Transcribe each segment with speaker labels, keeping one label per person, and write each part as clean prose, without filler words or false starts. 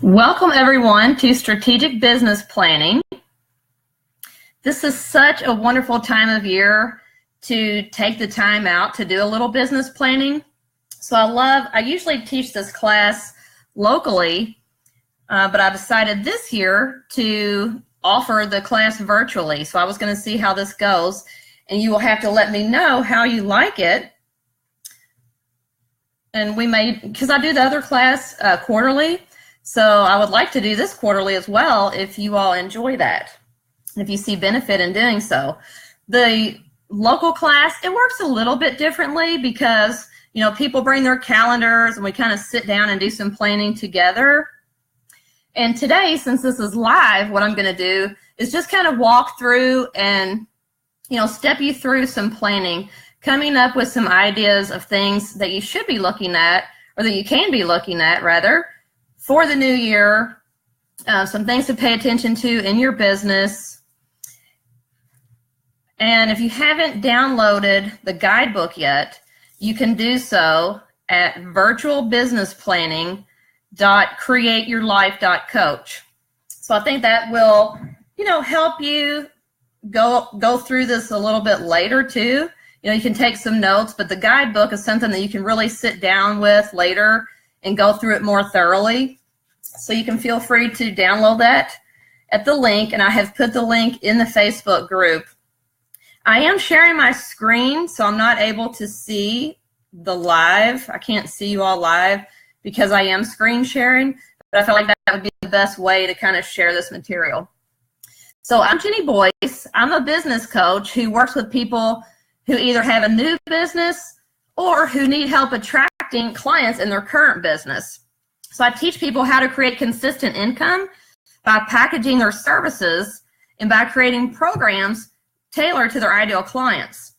Speaker 1: Welcome everyone to Strategic Business Planning. This is such a wonderful time of year to take the time out to do a little business planning. So I usually teach this class locally, but I decided this year to offer the class virtually. So I was going to see how this goes, and you will have to let me know how you like it. And we may, because I do the other class quarterly, so I would like to do this quarterly as well if you all enjoy that, and if you see benefit in doing so. The local class, it works a little bit differently because, you know, people bring their calendars and we kind of sit down and do some planning together. And today, since this is live, what I'm going to do is just kind of walk through and, you know, step you through some planning, coming up with some ideas of things that you should be looking at, or that you can be looking at rather, for the new year, some things to pay attention to in your business. And if you haven't downloaded the guidebook yet, you can do so at virtualbusinessplanning.createyourlife.coach. So I think that will, you know, help you go through this a little bit later too. You know, you can take some notes, but the guidebook is something that you can really sit down with later and go through it more thoroughly. So you can feel free to download that at the link, and I have put the link in the Facebook group. I am sharing my screen, so I'm not able to see the live. I can't see you all live because I am screen sharing, but I feel like that would be the best way to kind of share this material. So I'm Jenny Boyce. I'm a business coach who works with people who either have a new business or who need help attracting clients in their current business. So I teach people how to create consistent income by packaging their services and by creating programs tailored to their ideal clients.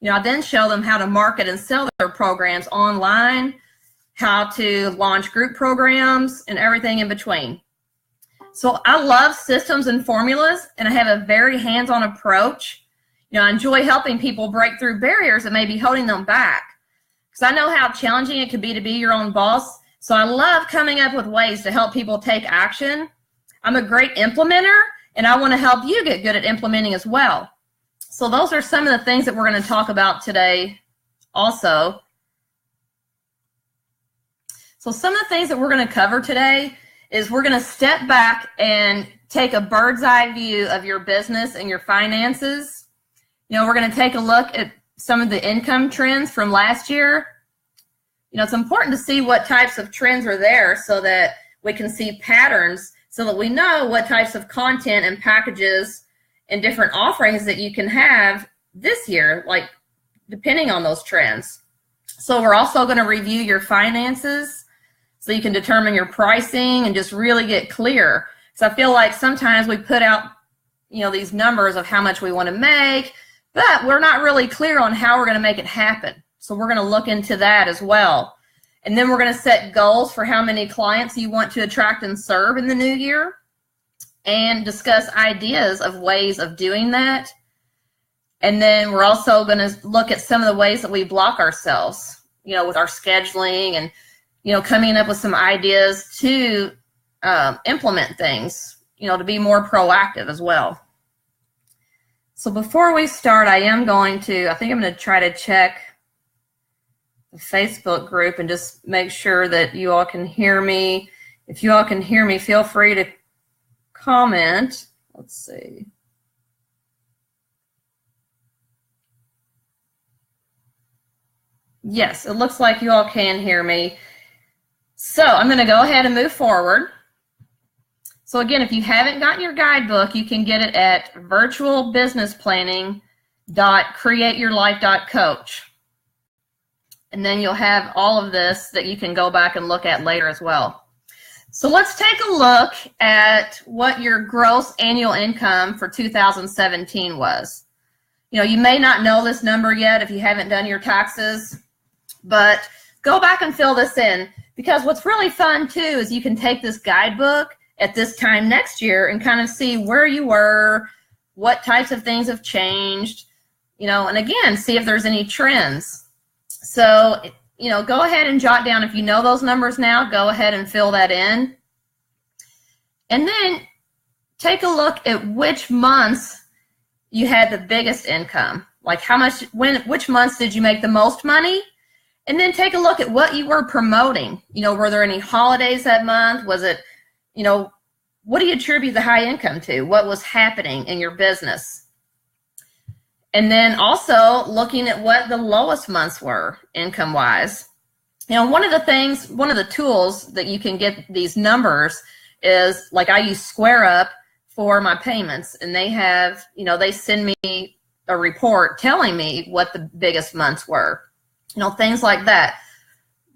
Speaker 1: You know, I then show them how to market and sell their programs online, how to launch group programs, and everything in between. So I love systems and formulas, and I have a very hands-on approach. You know, I enjoy helping people break through barriers that may be holding them back, because I know how challenging it can be to be your own boss. So I love coming up with ways to help people take action. I'm a great implementer, and I want to help you get good at implementing as well. So those are some of the things that we're going to talk about today also. So some of the things that we're going to cover today is we're going to step back and take a bird's eye view of your business and your finances. You know, we're going to take a look at some of the income trends from last year. You know, it's important to see what types of trends are there so that we can see patterns, so that we know what types of content and packages and different offerings that you can have this year, like depending on those trends. So we're also going to review your finances so you can determine your pricing and just really get clear. So I feel like sometimes we put out, you know, these numbers of how much we want to make, but we're not really clear on how we're going to make it happen. So we're going to look into that as well. And then we're going to set goals for how many clients you want to attract and serve in the new year, and discuss ideas of ways of doing that. And then we're also going to look at some of the ways that we block ourselves, you know, with our scheduling and, you know, coming up with some ideas to implement things, you know, to be more proactive as well. So before we start, I think I'm going to try to check the Facebook group and just make sure that you all can hear me. If you all can hear me, feel free to comment. Let's see. Yes, it looks like you all can hear me. So I'm going to go ahead and move forward. So again, if you haven't gotten your guidebook, you can get it at virtualbusinessplanning.createyourlife.coach. And then you'll have all of this that you can go back and look at later as well. So let's take a look at what your gross annual income for 2017 was. You know, you may not know this number yet if you haven't done your taxes, but go back and fill this in, because what's really fun too is you can take this guidebook at this time next year and kind of see where you were, what types of things have changed, you know, and again, see if there's any trends. So, you know, go ahead and jot down, if you know those numbers now, go ahead and fill that in. And then take a look at which months you had the biggest income. Like how much, which months did you make the most money? And then take a look at what you were promoting. Were there any holidays that month? Was it, what do you attribute the high income to? What was happening in your business? And then also looking at what the lowest months were income-wise. One of the tools that you can get these numbers is, like, I use SquareUp for my payments, and they have, they send me a report telling me what the biggest months were, things like that.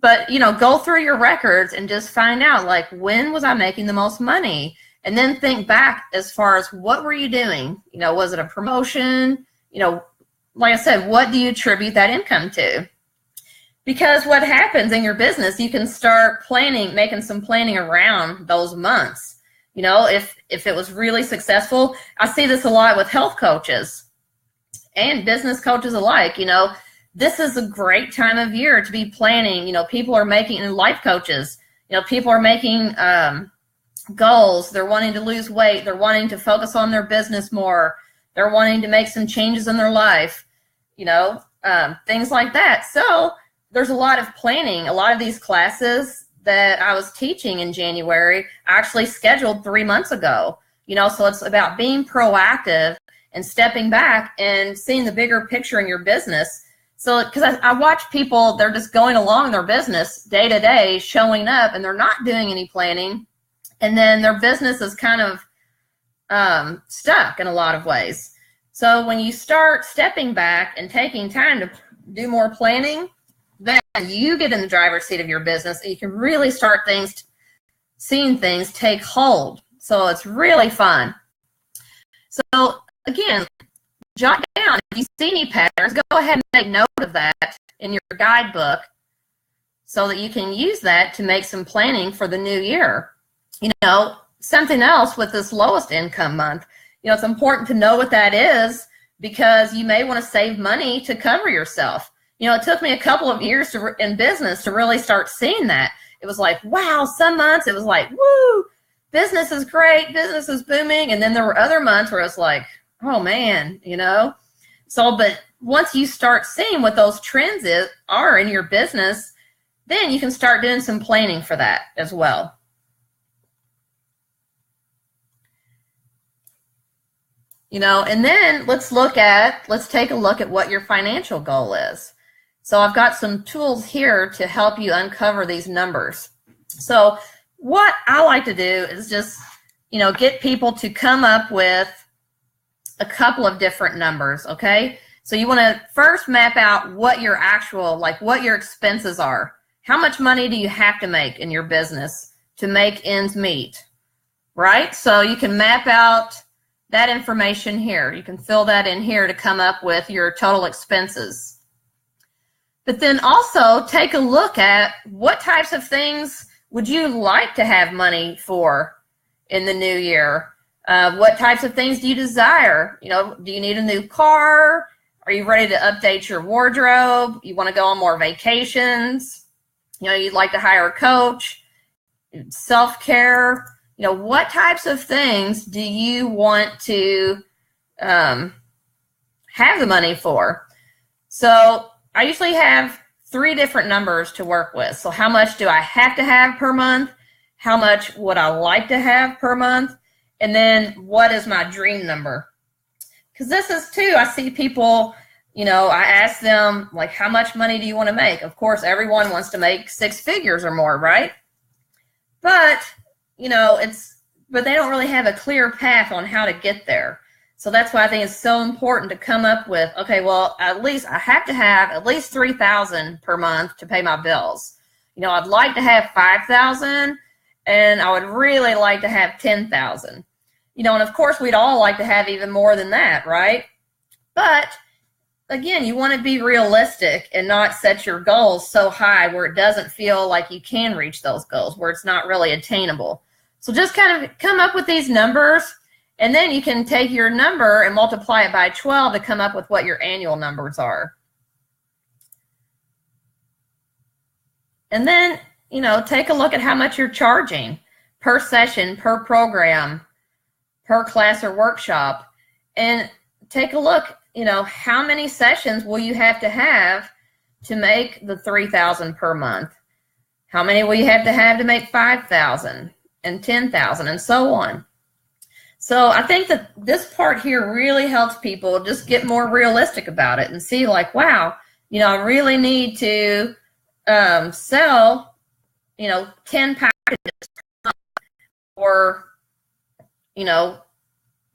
Speaker 1: But, go through your records and just find out, like, when was I making the most money? And then think back as far as what were you doing? Was it a promotion? Like I said, what do you attribute that income to? Because what happens in your business, you can start planning, making some planning around those months. If it was really successful, I see this a lot with health coaches and business coaches alike. This is a great time of year to be planning. People are making, and life coaches, people are making goals. They're wanting to lose weight. They're wanting to focus on their business more. They're wanting to make some changes in their life, things like that. So there's a lot of planning. A lot of these classes that I was teaching in January, I actually scheduled 3 months ago. So it's about being proactive and stepping back and seeing the bigger picture in your business. So, because I watch people, they're just going along their business day to day, showing up, and they're not doing any planning. And then their business is kind of stuck in a lot of ways. So when you start stepping back and taking time to do more planning, then you get in the driver's seat of your business, and you can really start seeing things take hold. So it's really fun. So again, jot down, if you see any patterns, go ahead and make note of that in your guidebook so that you can use that to make some planning for the new year. Something else with this lowest income month, it's important to know what that is, because you may want to save money to cover yourself. It took me a couple of years in business to really start seeing that. It was like, wow, some months it was like, woo, business is great, business is booming. And then there were other months where it was like, oh man, So, but once you start seeing what those trends are in your business, then you can start doing some planning for that as well. And then let's take a look at what your financial goal is. So I've got some tools here to help you uncover these numbers. So what I like to do is just, get people to come up with a couple of different numbers, okay? So you want to first map out what your what your expenses are. How much money do you have to make in your business to make ends meet, right? So you can map out that information here. You can fill that in here to come up with your total expenses. But then also take a look at what types of things would you like to have money for in the new year? What types of things do you desire? Do you need a new car? Are you ready to update your wardrobe? You want to go on more vacations? You'd like to hire a coach, self-care. What types of things do you want to have the money for? So I usually have 3 different numbers to work with. So how much do I have to have per month? How much would I like to have per month? And then what is my dream number? Because this is too, I see people, I ask them, like, how much money do you want to make? Of course, everyone wants to make 6 figures or more, right? But, but they don't really have a clear path on how to get there. So that's why I think it's so important to come up with, okay, well, at least I have to have at least $3,000 per month to pay my bills. I'd like to have $5,000, and I would really like to have $10,000. And of course, we'd all like to have even more than that, right? But again, you want to be realistic and not set your goals so high where it doesn't feel like you can reach those goals, where it's not really attainable. So just kind of come up with these numbers, and then you can take your number and multiply it by 12 to come up with what your annual numbers are. And then, take a look at how much you're charging per session, per program, per class or workshop, and take a look, how many sessions will you have to make the 3,000 per month? How many will you have to make 5,000 and 10,000 and so on? So I think that this part here really helps people just get more realistic about it and see like, wow, I really need to sell, 10 packages or,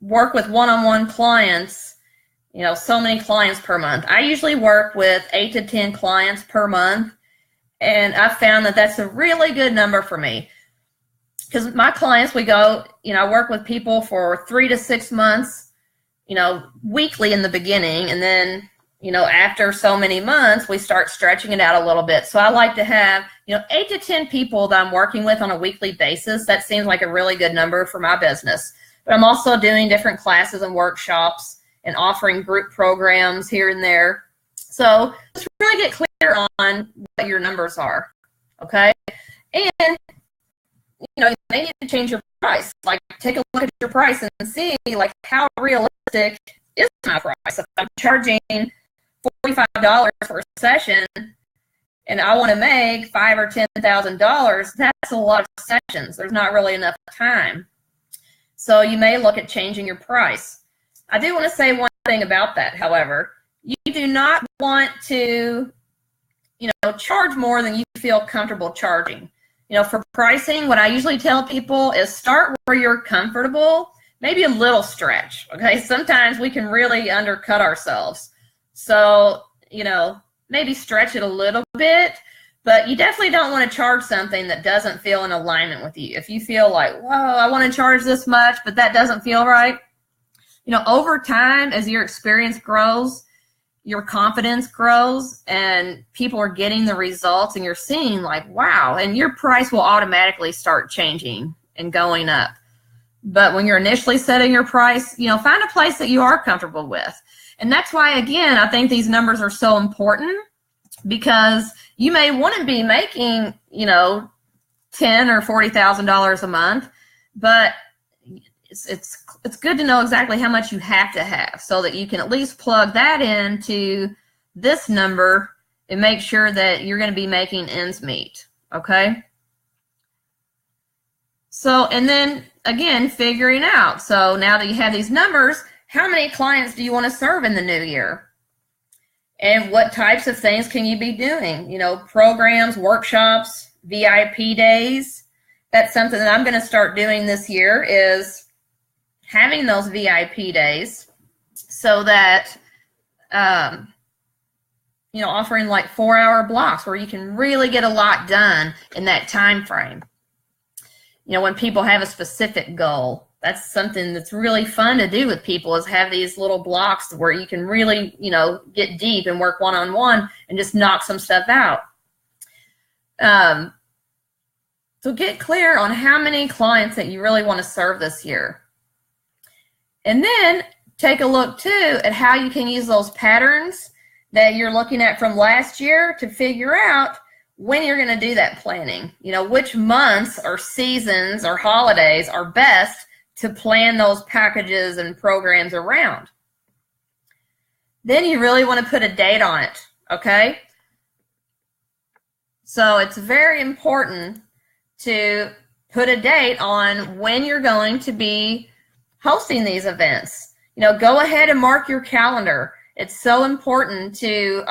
Speaker 1: work with one-on-one clients, so many clients per month. I usually work with 8 to 10 clients per month, and I've found that that's a really good number for me. Because my clients, we go, I work with people for 3 to 6 months, weekly in the beginning. And then, after so many months, we start stretching it out a little bit. So I like to have, 8 to 10 people that I'm working with on a weekly basis. That seems like a really good number for my business. But I'm also doing different classes and workshops and offering group programs here and there. So just really get clear on what your numbers are, okay? And you may need to change your price. Like, take a look at your price and see, like, how realistic is my price. If I'm charging $45 for a session and I want to make $5,000 or $10,000, that's a lot of sessions. There's not really enough time. So you may look at changing your price. I do want to say one thing about that, however. You do not want to, charge more than you feel comfortable charging. For pricing, what I usually tell people is start where you're comfortable, maybe a little stretch, okay? Sometimes we can really undercut ourselves. So, maybe stretch it a little bit, but you definitely don't want to charge something that doesn't feel in alignment with you. If you feel like, whoa, I want to charge this much, but that doesn't feel right, over time, as your experience grows, your confidence grows and people are getting the results and you're seeing like, wow, and your price will automatically start changing and going up. But when you're initially setting your price, find a place that you are comfortable with. And that's why, again, I think these numbers are so important, because you may want to be making, $10,000 or $40,000 a month, but it's good to know exactly how much you have to have so that you can at least plug that into this number and make sure that you're going to be making ends meet, okay? So, and then again, figuring out, so now that you have these numbers, how many clients do you want to serve in the new year? And what types of things can you be doing? Programs, workshops, VIP days. That's something that I'm going to start doing this year, is having those VIP days, so that, offering like 4-hour blocks where you can really get a lot done in that time frame. When people have a specific goal, that's something that's really fun to do with people, is have these little blocks where you can really, get deep and work one-on-one and just knock some stuff out. So get clear on how many clients that you really want to serve this year. And then take a look too at how you can use those patterns that you're looking at from last year to figure out when you're going to do that planning. Which months or seasons or holidays are best to plan those packages and programs around. Then you really want to put a date on it, okay? So it's very important to put a date on when you're going to be hosting these events. Go ahead and mark your calendar. It's so important to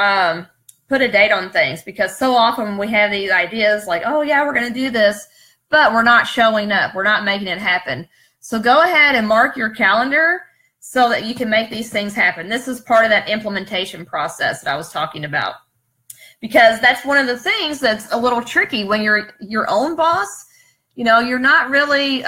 Speaker 1: put a date on things, because so often we have these ideas like, oh yeah, we're going to do this, but we're not showing up. We're not making it happen. So go ahead and mark your calendar so that you can make these things happen. This is part of that implementation process that I was talking about, because that's one of the things that's a little tricky when you're your own boss. You're not really,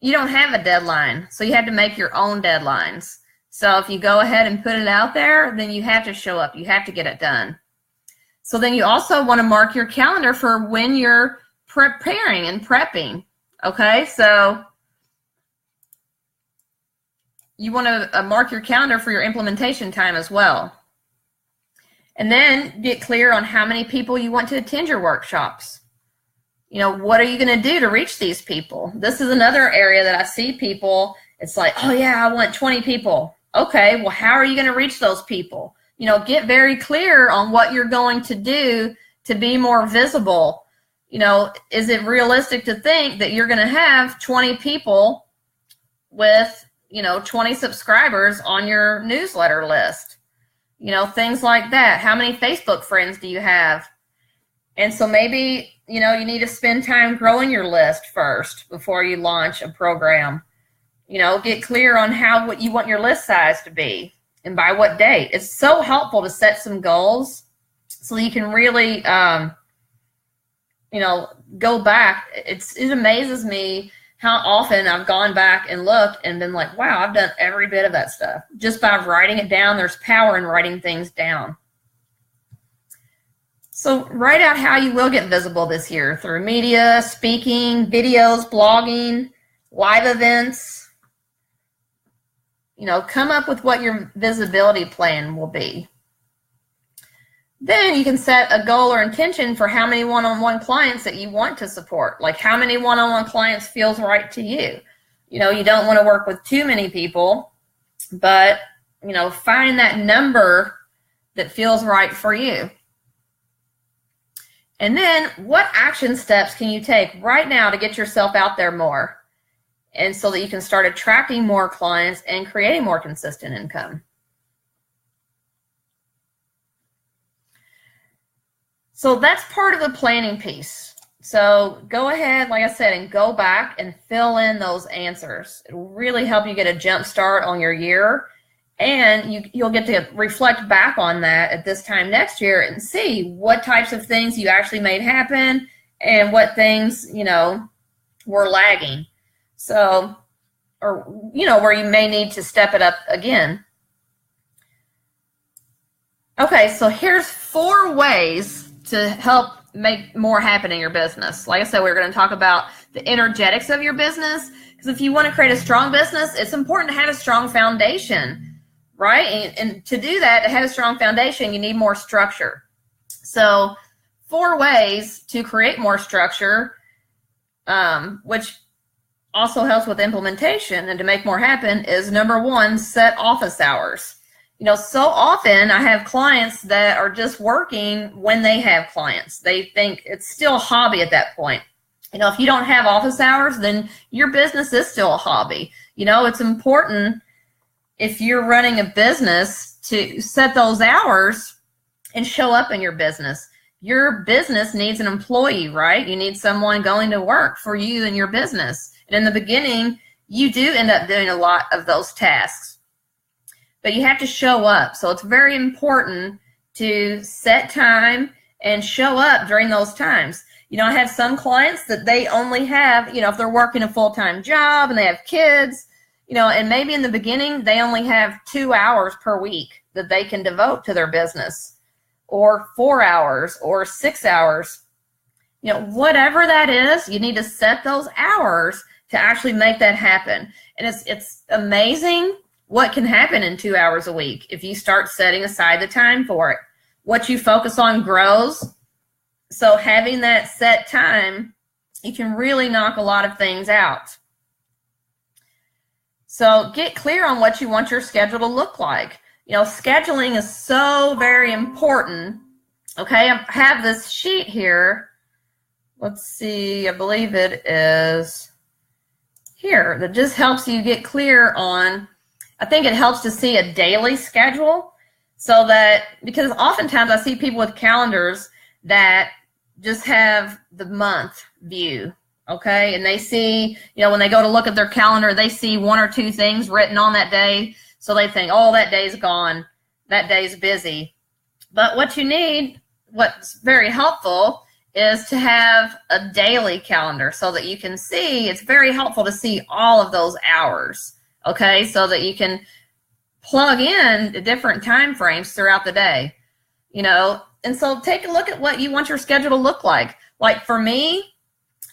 Speaker 1: you don't have a deadline, so you have to make your own deadlines. So if you go ahead and put it out there, then you have to show up. You have to get it done. So then you also want to mark your calendar for when you're preparing and prepping. Okay, so you want to mark your calendar for your implementation time as well. And then get clear on how many people you want to attend your workshops. You know, what are you going to do to reach these people? This is another area that I see people, it's like, oh yeah, I want 20 people. Okay, well, how are you going to reach those people? You know, get very clear on what you're going to do to be more visible. You know, is it realistic to think that you're going to have 20 people with, you know, 20 subscribers on your newsletter list? You know, things like that. How many Facebook friends do you have? And so maybe, you know, you need to spend time growing your list first before you launch a program. You know, get clear on what you want your list size to be and by what date. It's so helpful to set some goals so you can really, you know, go back. It amazes me how often I've gone back and looked and been like, wow, I've done every bit of that stuff just by writing it down. There's power in writing things down. So write out how you will get visible this year through media, speaking, videos, blogging, live events. You know, come up with what your visibility plan will be. Then you can set a goal or intention for how many one-on-one clients that you want to support. Like how many one-on-one clients feels right to you. You know, you don't want to work with too many people, but, you know, find that number that feels right for you. And then what action steps can you take right now to get yourself out there more? And so that you can start attracting more clients and creating more consistent income. So that's part of the planning piece. So go ahead, like I said, and go back and fill in those answers. It will really help you get a jump start on your year. And you'll get to reflect back on that at this time next year and see what types of things you actually made happen and what things, you know, were lagging. So, or, you know, where you may need to step it up again. Okay, so here's 4 ways to help make more happen in your business. Like I said, we're going to talk about the energetics of your business, because if you want to create a strong business, it's important to have a strong foundation. Right? And to do that, to have a strong foundation, you need more structure. So 4 ways to create more structure, which also helps with implementation and to make more happen, is number 1, set office hours. You know, so often I have clients that are just working when they have clients. They think it's still a hobby at that point. You know, if you don't have office hours, then your business is still a hobby. You know, it's important, if you're running a business, to set those hours and show up in your business. Your business needs an employee, right? You need someone going to work for you and your business. And in the beginning, you do end up doing a lot of those tasks. But you have to show up. So it's very important to set time and show up during those times. You know, I have some clients that they only have, you know, if they're working a full-time job and they have kids, you know, and maybe in the beginning, they only have 2 hours per week that they can devote to their business, or 4 hours, or 6 hours. You know, whatever that is, you need to set those hours to actually make that happen. And it's amazing what can happen in 2 hours a week if you start setting aside the time for it. What you focus on grows. So having that set time, you can really knock a lot of things out. So get clear on what you want your schedule to look like. You know, scheduling is so very important. Okay, I have this sheet here. Let's see, I believe it is here. That just helps you get clear on, I think it helps to see a daily schedule, so that, because oftentimes I see people with calendars that just have the month view. Okay, and they see, you know, when they go to look at their calendar, they see 1 or 2 things written on that day. So they think, oh, that day's gone. That day's busy. But what you need, what's very helpful, is to have a daily calendar so that you can see. It's very helpful to see all of those hours, okay, so that you can plug in the different time frames throughout the day, you know. And so take a look at what you want your schedule to look like. Like for me,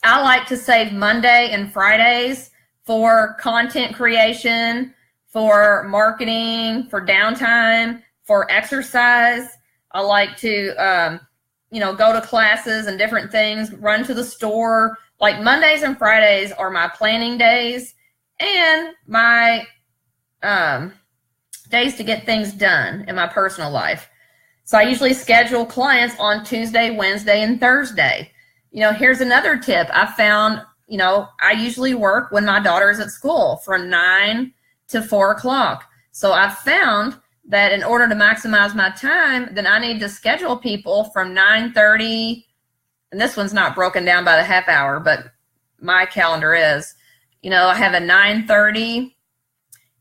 Speaker 1: I like to save Monday and Fridays for content creation, for marketing, for downtime, for exercise. I like to, go to classes and different things, run to the store. Like Mondays and Fridays are my planning days and my days to get things done in my personal life. So I usually schedule clients on Tuesday, Wednesday, and Thursday. Here's another tip. I found, I usually work when my daughter is at school from 9 to 4 o'clock. So I found that in order to maximize my time, then I need to schedule people from 9:30, and this one's not broken down by the half hour, but my calendar is, I have a 9:30,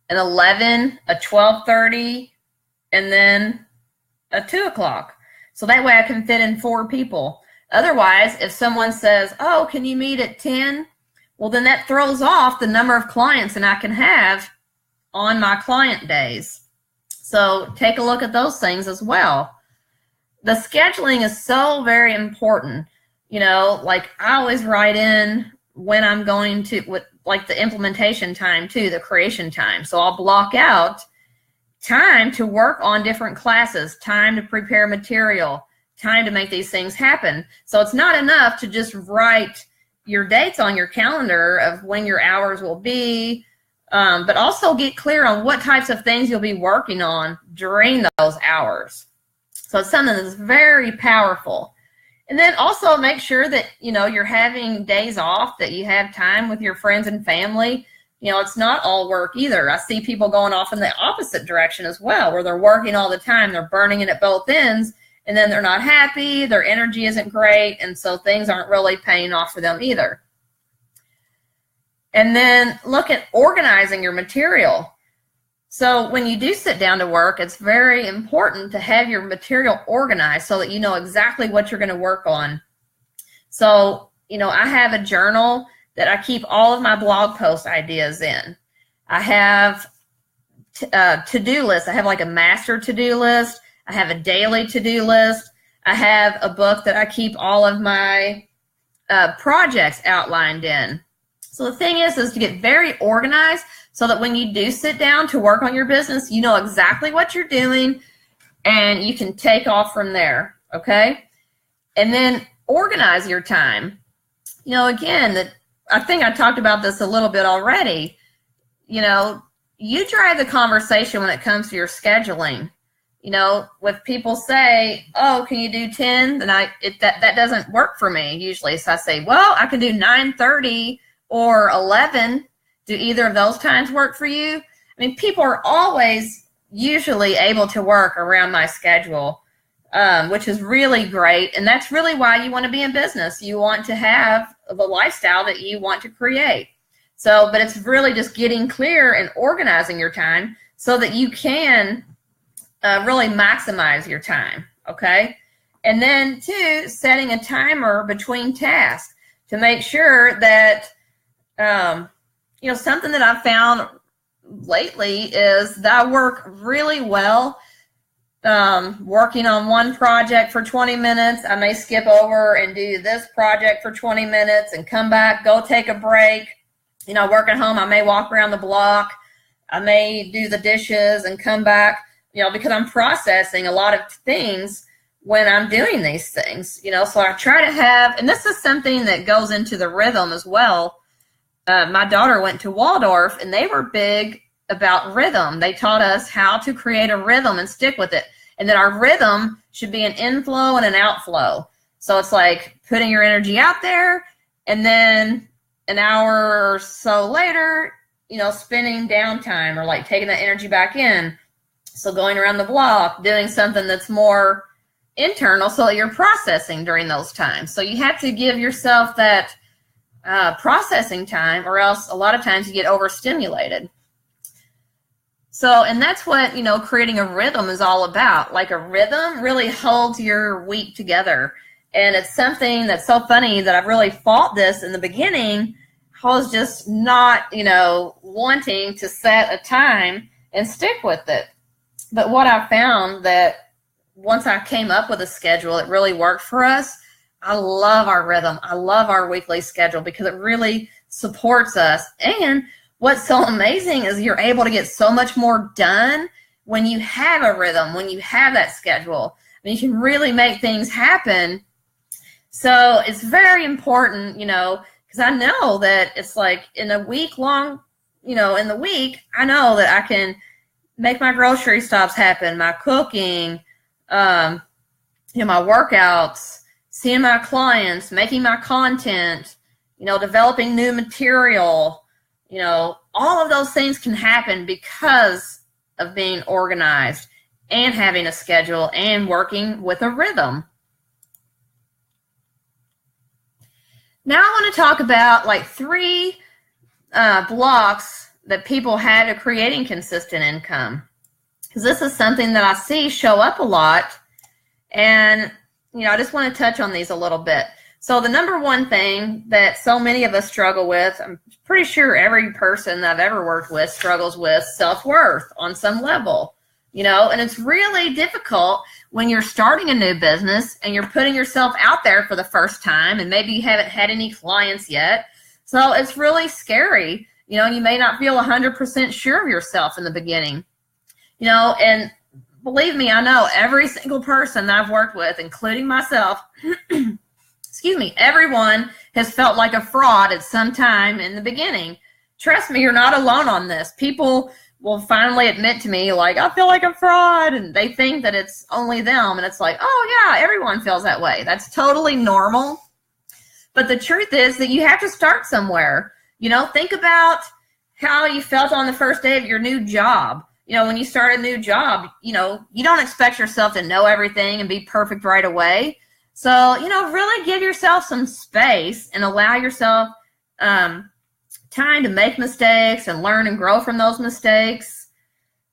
Speaker 1: an 11, a 12:30, and then a 2 o'clock. So that way I can fit in 4 people. Otherwise, if someone says, oh, can you meet at 10? Well, then that throws off the number of clients that I can have on my client days. So take a look at those things as well. The scheduling is so very important. Like I always write in when I'm going to, with like the implementation time too, the creation time. So I'll block out time to work on different classes, time to prepare material, time to make these things happen. So it's not enough to just write your dates on your calendar of when your hours will be, but also get clear on what types of things you'll be working on during those hours. So it's something that's very powerful. And then also make sure that, you're having days off, that you have time with your friends and family. It's not all work either. I see people going off in the opposite direction as well, where they're working all the time, they're burning it at both ends, and then they're not happy, their energy isn't great, and so things aren't really paying off for them either. And then look at organizing your material. So when you do sit down to work, it's very important to have your material organized so that you know exactly what you're going to work on. So, I have a journal that I keep all of my blog post ideas in. I have to-do lists. I have like a master to-do list. I have a daily to-do list. I have a book that I keep all of my projects outlined in. So the thing is to get very organized so that when you do sit down to work on your business, you know exactly what you're doing and you can take off from there, okay? And then organize your time. Again, I think I talked about this a little bit already. You drive the conversation when it comes to your scheduling. When people say, oh, can you do 10? Then that doesn't work for me usually. So I say, well, I can do 9:30 or 11. Do either of those times work for you? People are always usually able to work around my schedule, which is really great. And that's really why you want to be in business. You want to have the lifestyle that you want to create. So, but it's really just getting clear and organizing your time so that you can really maximize your time, okay? And then two, setting a timer between tasks to make sure that, something that I've found lately is that I work really well working on one project for 20 minutes. I may skip over and do this project for 20 minutes and come back, go take a break. Work at home, I may walk around the block. I may do the dishes and come back, because I'm processing a lot of things when I'm doing these things, so I try to have, and this is something that goes into the rhythm as well. My daughter went to Waldorf and they were big about rhythm. They taught us how to create a rhythm and stick with it. And that our rhythm should be an inflow and an outflow. So it's like putting your energy out there and then an hour or so later, spending downtime or like taking that energy back in. So going around the block, doing something that's more internal so that you're processing during those times. So you have to give yourself that processing time, or else a lot of times you get overstimulated. So, and that's what, creating a rhythm is all about. Like a rhythm really holds your week together. And it's something that's so funny that I've really fought this in the beginning. I was just not, wanting to set a time and stick with it. But what I found that once I came up with a schedule, it really worked for us. I love our rhythm. I love our weekly schedule because it really supports us. And what's so amazing is you're able to get so much more done when you have a rhythm, when you have that schedule. mean, you can really make things happen. So it's very important, you know, because I know that it's like in a week long, you know, in the week, I know that I can make my grocery stops happen, my cooking, you know, my workouts, seeing my clients, making my content, you know, developing new material, you know, all of those things can happen because of being organized and having a schedule and working with a rhythm. Now I want to talk about like 3 blocks that people have to creating consistent income, because this is something that I see show up a lot. And, you know, I just want to touch on these a little bit. So the number one thing that so many of us struggle with, I'm pretty sure every person that I've ever worked with struggles with self-worth on some level, you know, and it's really difficult when you're starting a new business and you're putting yourself out there for the first time and maybe you haven't had any clients yet. So it's really scary, you know, and you may not feel 100% sure of yourself in the beginning, you know, and believe me, I know every single person that I've worked with, including myself, excuse me, everyone has felt like a fraud at some time in the beginning. Trust me, you're not alone on this. People will finally admit to me, like, I feel like a fraud, and they think that it's only them, and it's like, oh yeah, everyone feels that way. That's totally normal. But the truth is that you have to start somewhere. You know, think about how you felt on the first day of your new job. You know, when you start a new job, you know, you don't expect yourself to know everything and be perfect right away. So, you know, really give yourself some space and allow yourself time to make mistakes and learn and grow from those mistakes.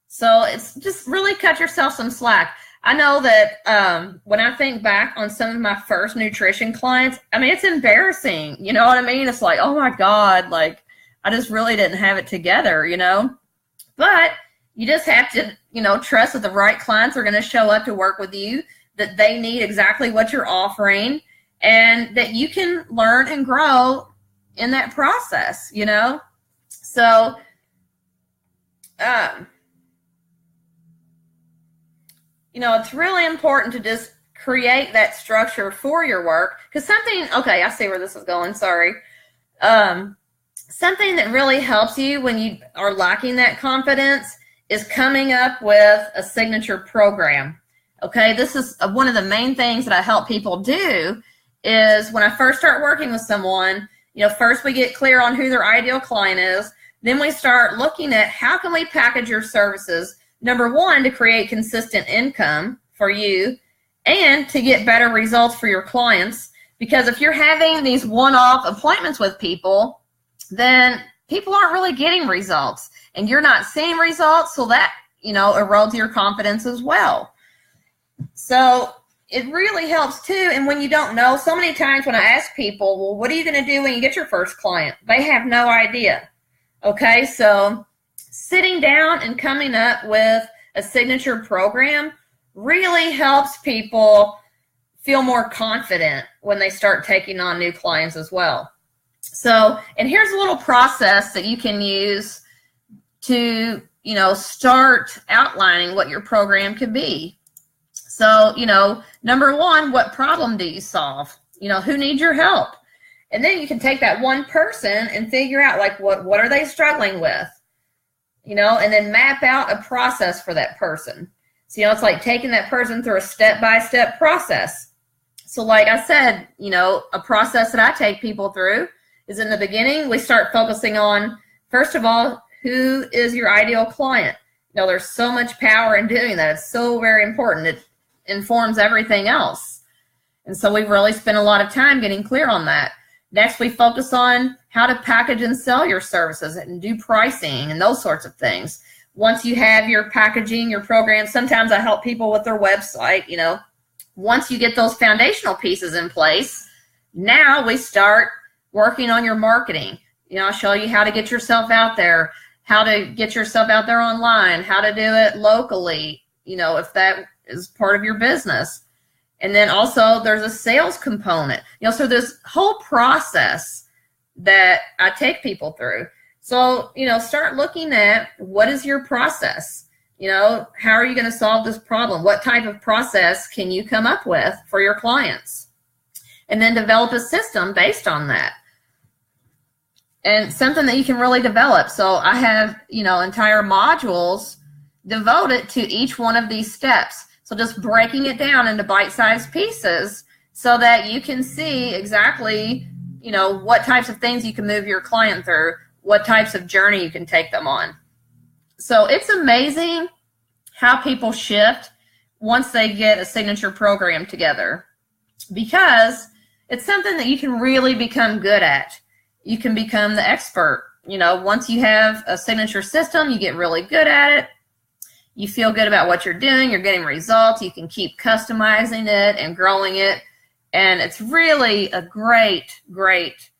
Speaker 1: So it's just really cut yourself some slack. I know that when I think back on some of my first nutrition clients, I mean, it's embarrassing. You know what I mean? It's like, oh my God, like I just really didn't have it together, you know? But you just have to, you know, trust that the right clients are going to show up to work with you, that they need exactly what you're offering, and that you can learn and grow in that process, you know? So, you know, it's really important to just create that structure for your work, because something, okay, I see where this is going, sorry. Something that really helps you when you are lacking that confidence is coming up with a signature program. Okay, this is one of the main things that I help people do is when I first start working with someone, you know, first we get clear on who their ideal client is. Then we start looking at how can we package your services, number one, to create consistent income for you and to get better results for your clients. Because if you're having these one-off appointments with people, then people aren't really getting results and you're not seeing results. So that, you know, erodes your confidence as well. So it really helps too. And when you don't know, so many times when I ask people, well, what are you going to do when you get your first client? They have no idea. Okay, so sitting down and coming up with a signature program really helps people feel more confident when they start taking on new clients as well. So, and here's a little process that you can use to, you know, start outlining what your program could be. So, you know, number one, what problem do you solve? You know, who needs your help? And then you can take that one person and figure out, like, what are they struggling with? You know, and then map out a process for that person. So, you know, it's like taking that person through a step-by-step process. So like I said, you know, a process that I take people through is in the beginning, we start focusing on, first of all, who is your ideal client? You know, there's so much power in doing that. It's so very important. It informs everything else. And so we really spend a lot of time getting clear on that. Next, we focus on how to package and sell your services and do pricing and those sorts of things. Once you have your packaging, your program, sometimes I help people with their website, you know. Once you get those foundational pieces in place, now we start working on your marketing. You know, I'll show you how to get yourself out there, how to get yourself out there online, how to do it locally, you know, if that is part of your business. And then also there's a sales component, you know, so this whole process that I take people through. So, you know, start looking at what is your process? How are you going to solve this problem? What type of process can you come up with for your clients? And then develop a system based on that. And something that you can really develop. So I have, entire modules devoted to each one of these steps. So just breaking it down into bite-sized pieces so that you can see exactly, what types of things you can move your client through, what types of journey you can take them on. So it's amazing how people shift once they get a signature program together, because it's something that you can really become good at. You can become the expert. Once you have a signature system, you get really good at it. You feel good about what you're doing. You're getting results. You can keep customizing it and growing it. And it's really a great, great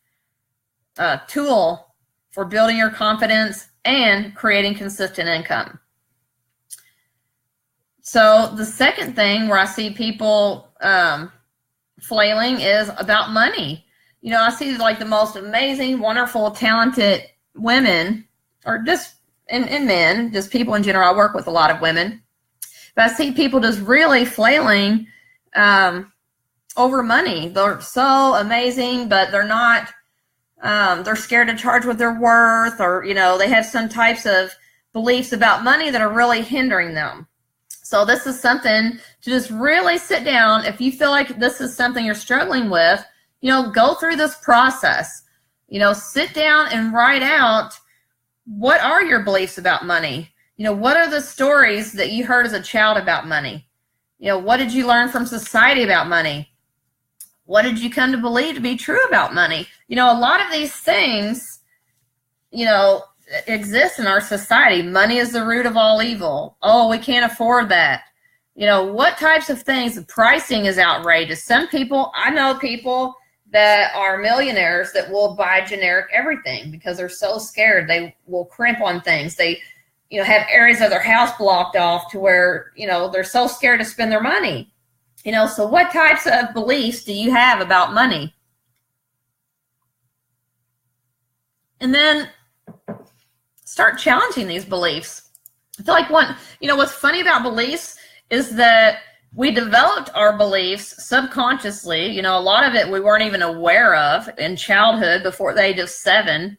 Speaker 1: tool for building your confidence and creating consistent income. So the second thing where I see people flailing is about money. I see like the most amazing, wonderful, talented women, or just and men, just people in general. I work with a lot of women, but I see people just really flailing over money. They're so amazing, but they're not. They're scared to charge what they're worth, or they have some types of beliefs about money that are really hindering them. So this is something to just really sit down. If you feel like this is something you're struggling with, go through this process. Sit down and write out, what are your beliefs about money? What are the stories that you heard as a child about money? What did you learn from society about money? What did you come to believe to be true about money? A lot of these things, exist in our society. Money is the root of all evil. Oh, we can't afford that. What types of things? The pricing is outrageous. I know people that are millionaires that will buy generic everything because they're so scared. They will crimp on things. They, have areas of their house blocked off to where, they're so scared to spend their money. So what types of beliefs do you have about money? And then start challenging these beliefs. I feel like what's funny about beliefs is that we developed our beliefs subconsciously. A lot of it we weren't even aware of in childhood before the age of 7.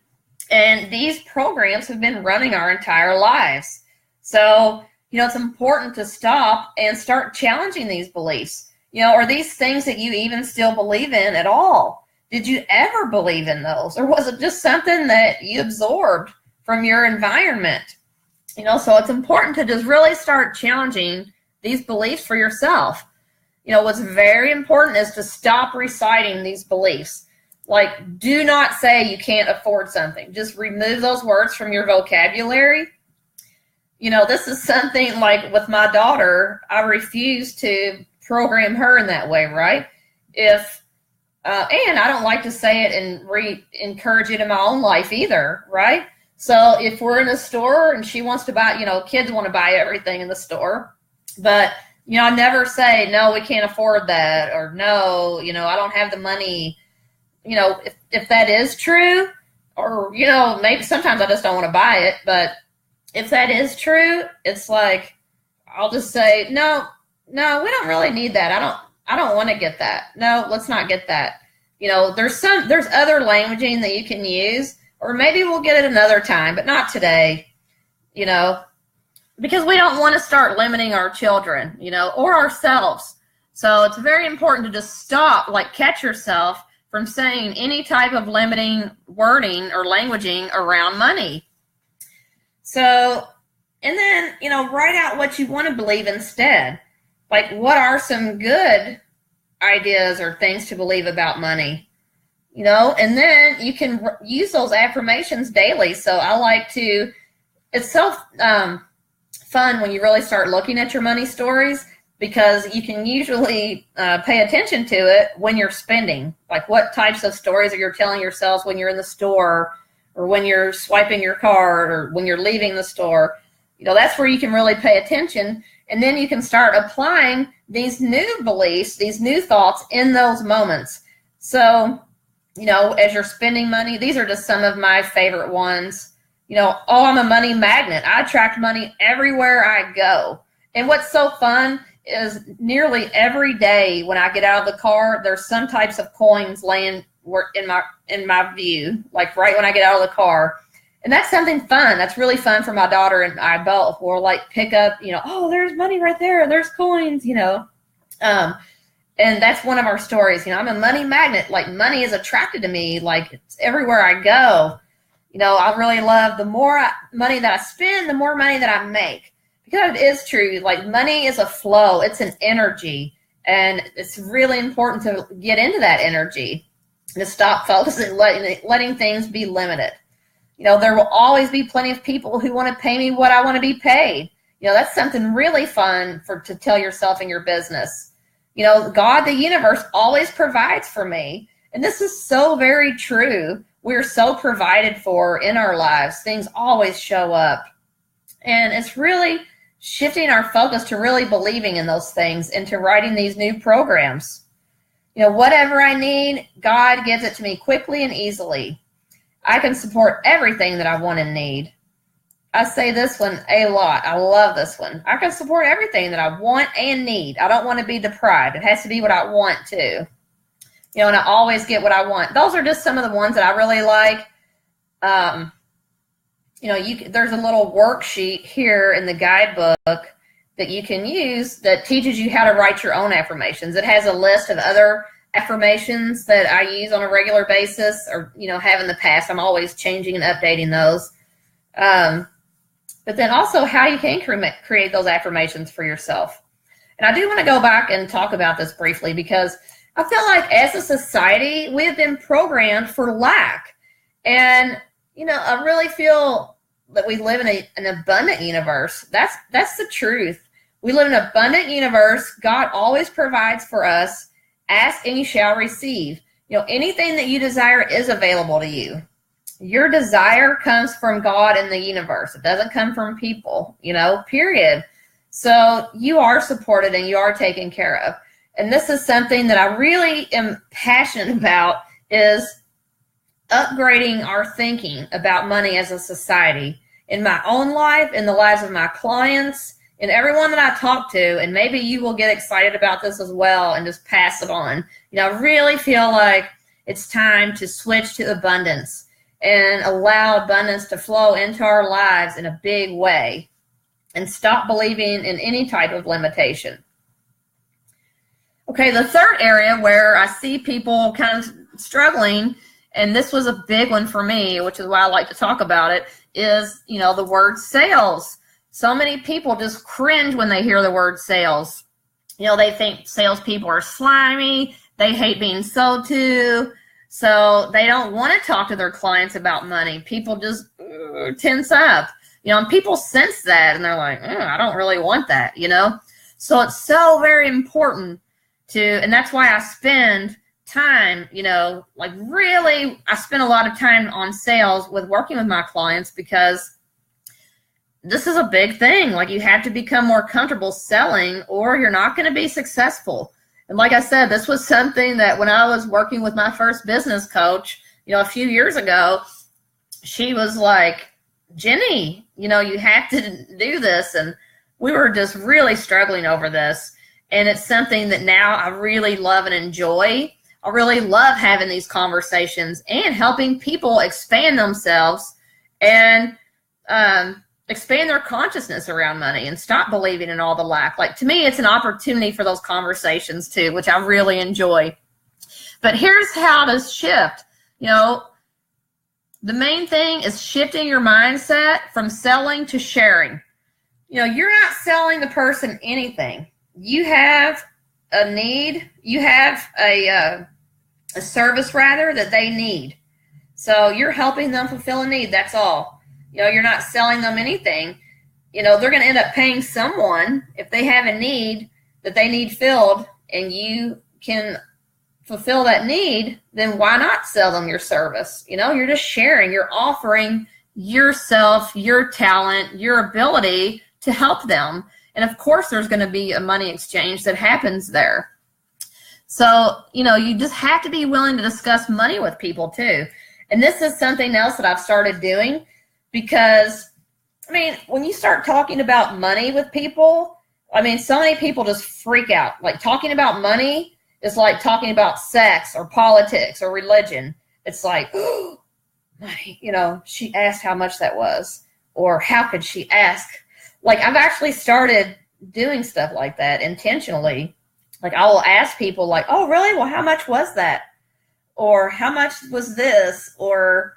Speaker 1: And these programs have been running our entire lives. So, it's important to stop and start challenging these beliefs. Are these things that you even still believe in at all? Did you ever believe in those? Or was it just something that you absorbed from your environment? So it's important to just really start challenging these beliefs for yourself. What's very important is to stop reciting these beliefs. Like, do not say you can't afford something. Just remove those words from your vocabulary. This is something like with my daughter, I refuse to program her in that way, right? And I don't like to say it and encourage it in my own life either, right? So if we're in a store and she wants to buy, kids want to buy everything in the store, but, I never say, no, we can't afford that, or no, I don't have the money. If that is true, or, maybe sometimes I just don't want to buy it, but if that is true, it's like, I'll just say, no, we don't really need that. I don't want to get that. No, let's not get that. There's other languaging that you can use, or maybe we'll get it another time, but not today, because we don't want to start limiting our children, or ourselves. So it's very important to just stop, catch yourself from saying any type of limiting wording or languaging around money. So, and then, write out what you want to believe instead. Like, what are some good ideas or things to believe about money? And then you can use those affirmations daily. So I like to, it's so fun when you really start looking at your money stories, because you can usually pay attention to it when you're spending. Like, what types of stories are you telling yourselves when you're in the store, or when you're swiping your card, or when you're leaving the store. That's where you can really pay attention. And then you can start applying these new beliefs, these new thoughts in those moments. So, as you're spending money, these are just some of my favorite ones. You know, oh, I'm a money magnet. I attract money everywhere I go. And what's so fun is nearly every day when I get out of the car, there's some types of coins laying in my view, like right when I get out of the car. And that's something fun. That's really fun for my daughter and I both. We'll like pick up, you know, oh, there's money right there. There's coins, you know. And that's one of our stories. You know, I'm a money magnet. Like money is attracted to me. Like it's everywhere I go. You know, I really love the more money that I spend, the more money that I make. Because it is true. Like money is a flow. It's an energy. And it's really important to get into that energy and to stop focusing, letting things be limited. You know, there will always be plenty of people who want to pay me what I want to be paid. You know, that's something really fun to tell yourself in your business. You know, God, the universe, always provides for me. And this is so very true. We're so provided for in our lives. Things always show up. And it's really shifting our focus to really believing in those things and to writing these new programs. You know, whatever I need, God gives it to me quickly and easily. I can support everything that I want and need. I say this one a lot. I love this one. I can support everything that I want and need. I don't want to be deprived. It has to be what I want to. You know, and I always get what I want. Those are just some of the ones that I really like. You know, there's a little worksheet here in the guidebook that you can use that teaches you how to write your own affirmations. It has a list of other affirmations that I use on a regular basis or, you know, have in the past. I'm always changing and updating those. But then also how you can create those affirmations for yourself. And I do want to go back and talk about this briefly because I feel like as a society, we have been programmed for lack. And, you know, I really feel that we live in an abundant universe. That's the truth. We live in an abundant universe. God always provides for us. Ask and you shall receive. You know, anything that you desire is available to you. Your desire comes from God and the universe. It doesn't come from people, you know, period. So you are supported and you are taken care of. And this is something that I really am passionate about is upgrading our thinking about money as a society in my own life, in the lives of my clients, and everyone that I talk to. And maybe you will get excited about this as well and just pass it on. You know, I really feel like it's time to switch to abundance and allow abundance to flow into our lives in a big way and stop believing in any type of limitation. Okay, the third area where I see people kind of struggling, and this was a big one for me, which is why I like to talk about it, is, you know, the word sales. So many people just cringe when they hear the word sales. You know, they think salespeople are slimy. They hate being sold to. So they don't want to talk to their clients about money. People just tense up, you know, and people sense that and they're like, I don't really want that, you know. So it's so very important and that's why I spend time, you know, like really, I spend a lot of time on sales with working with my clients because this is a big thing. Like you have to become more comfortable selling or you're not going to be successful. And like I said, this was something that when I was working with my first business coach, you know, a few years ago, she was like, Jenny, you know, you have to do this. And we were just really struggling over this. And it's something that now I really love and enjoy. I really love having these conversations and helping people expand themselves and expand their consciousness around money and stop believing in all the lack. Like to me, it's an opportunity for those conversations too, which I really enjoy. But here's how to shift. You know, the main thing is shifting your mindset from selling to sharing. You know, you're not selling the person anything. You have a need, you have a service rather that they need. So you're helping them fulfill a need. That's all. You know, you're not selling them anything. You know, they're going to end up paying someone if they have a need that they need filled and you can fulfill that need, then why not sell them your service? You know, you're just sharing, you're offering yourself, your talent, your ability to help them. And of course, there's going to be a money exchange that happens there. So, you know, you just have to be willing to discuss money with people too. And this is something else that I've started doing. because, I mean, when you start talking about money with people, I mean, so many people just freak out. Like, talking about money is like talking about sex or politics or religion. It's like, oh, money, you know, she asked how much that was, or how could she ask? Like, I've actually started doing stuff like that intentionally. Like, I will ask people like, oh, really? Well, how much was that? Or how much was this? Or,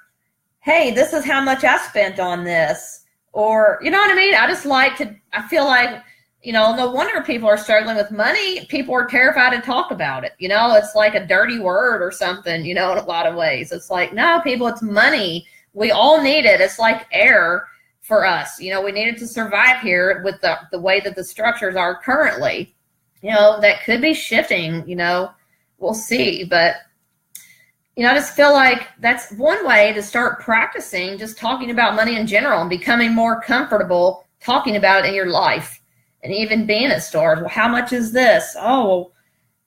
Speaker 1: hey, this is how much I spent on this. Or, you know what I mean? I just like to, I feel like, you know, no wonder people are struggling with money. People are terrified to talk about it. You know, it's like a dirty word or something, you know, in a lot of ways. It's like, no, people, it's money. We all need it. It's like air for us. You know, we need it to survive here with the way that the structures are currently. You know, that could be shifting, you know, we'll see. But, you know, I just feel like that's one way to start practicing just talking about money in general and becoming more comfortable talking about it in your life. And even being at stores, well, how much is this? Oh,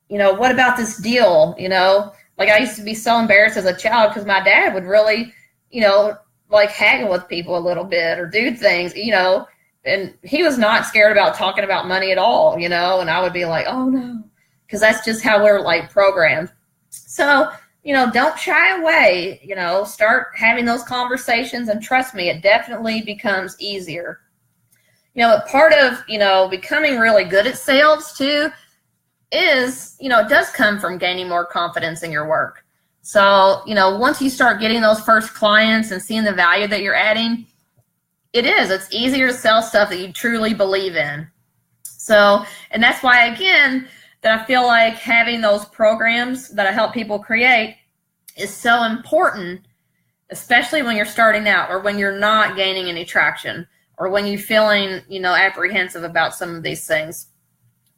Speaker 1: you know, what about this deal? You know, like, I used to be so embarrassed as a child because my dad would really, you know, like haggle with people a little bit or do things, you know, and he was not scared about talking about money at all, you know, and I would be like, oh no, because that's just how we're like programmed. So, you know, don't shy away, you know, start having those conversations, and trust me, it definitely becomes easier. You know, part of, you know, becoming really good at sales too is, you know, it does come from gaining more confidence in your work. So, you know, once you start getting those first clients and seeing the value that you're adding, it's easier to sell stuff that you truly believe in. So, and that's why, again, that I feel like having those programs that I help people create is so important, especially when you're starting out or when you're not gaining any traction, or when you're feeling, you know, apprehensive about some of these things,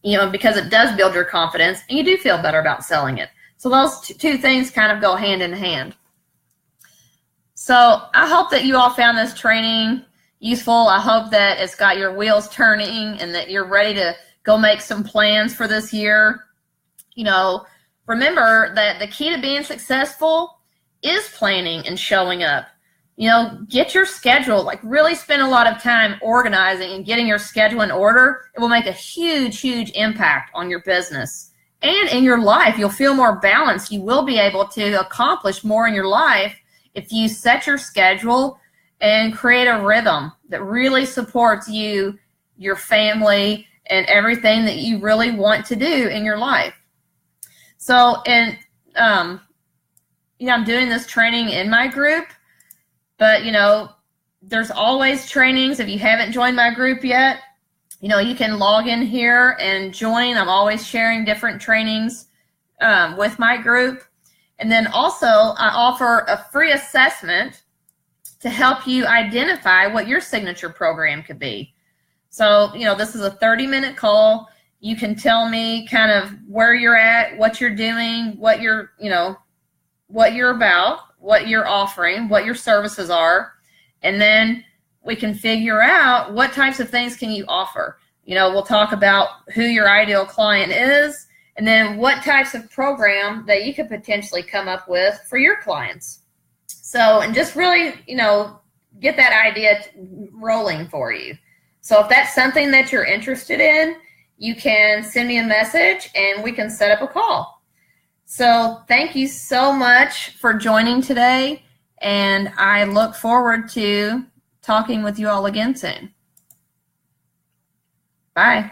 Speaker 1: you know, because it does build your confidence and you do feel better about selling it. So those two things kind of go hand in hand. So I hope that you all found this training useful. I hope that it's got your wheels turning and that you're ready to go make some plans for this year. You know, remember that the key to being successful is planning and showing up. You know, get your schedule, like really spend a lot of time organizing and getting your schedule in order. It will make a huge, huge impact on your business and in your life. You'll feel more balanced. You will be able to accomplish more in your life if you set your schedule and create a rhythm that really supports you, your family, and everything that you really want to do in your life. So, and, you know, I'm doing this training in my group. But, you know, there's always trainings. If you haven't joined my group yet, you know, you can log in here and join. I'm always sharing different trainings with my group. And then also I offer a free assessment to help you identify what your signature program could be. So, you know, this is a 30-minute call. You can tell me kind of where you're at, what you're doing, what you're, you know, what you're about, what you're offering, what your services are, and then we can figure out what types of things can you offer. You know, we'll talk about who your ideal client is, and then what types of program that you could potentially come up with for your clients. So, and just really, you know, get that idea rolling for you. So if that's something that you're interested in, you can send me a message and we can set up a call. So thank you so much for joining today, and I look forward to talking with you all again soon. Bye.